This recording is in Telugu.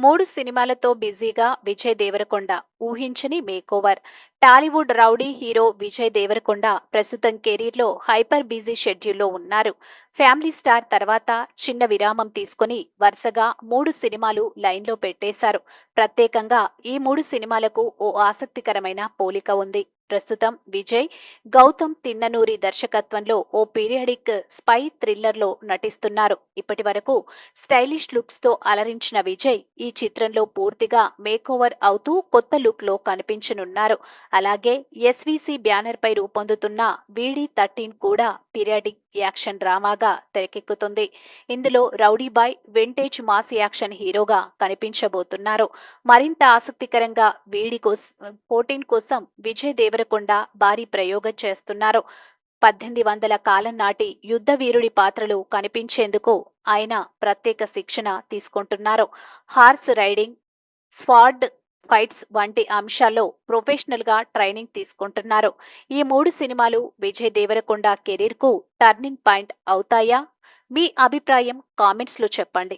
3 సినిమాలతో బిజీగా విజయ్ దేవరకొండ ఊహించని makeover. Tollywood rowdy hero Vijay Deverakonda ప్రస్తుతం కెరీర్లో హైపర్ బిజీ షెడ్యూల్లో ఉన్నారు. ఫ్యామిలీ స్టార్ తర్వాత చిన్న విరామం తీసుకుని వరుసగా 3 సినిమాలు లైన్లో పెట్టేశారు. ప్రత్యేకంగా ఈ 3 సినిమాలకు ఓ ఆసక్తికరమైన పోలిక ఉంది. ప్రస్తుతం విజయ్ గౌతమ్ తిన్ననూరి దర్శకత్వంలో ఓ పీరియాడిక్ స్పై థ్రిల్లర్లో నటిస్తున్నారు. ఇప్పటి వరకు స్టైలిష్ లుక్స్ తో అలరించిన విజయ్ ఈ చిత్రంలో పూర్తిగా మేకోవర్ అవుతూ కొత్త లుక్ లో కనిపించనున్నారు. అలాగే ఎస్వీసీ బ్యానర్ పై రూపొందుతున్న వీడి 13 కూడా పీరియాడిక్ యాక్షన్ డ్రామాగా తెరకెక్కుతుంది. ఇందులో rowdy boy vintage mass action హీరోగా కనిపించబోతున్నారు. మరింత ఆసక్తికరంగా వీడి 14 కోసం విజయ్ దేవరకొండ భారీ ప్రయోగం చేస్తున్నారు. 1800 కాలం నాటి యుద్ధ వీరుడి పాత్రలు కనిపించేందుకు ఆయన ప్రత్యేక శిక్షణ తీసుకుంటున్నారు. హార్స్ రైడింగ్, స్వాడ్ ఫైట్స్ వంటి అంశాల్లో ప్రొఫెషనల్గా ట్రైనింగ్ తీసుకుంటున్నారు. ఈ 3 సినిమాలు విజయ్ దేవరకొండ కెరీర్కు టర్నింగ్ పాయింట్ అవుతాయా? మీ అభిప్రాయం కామెంట్స్లో చెప్పండి.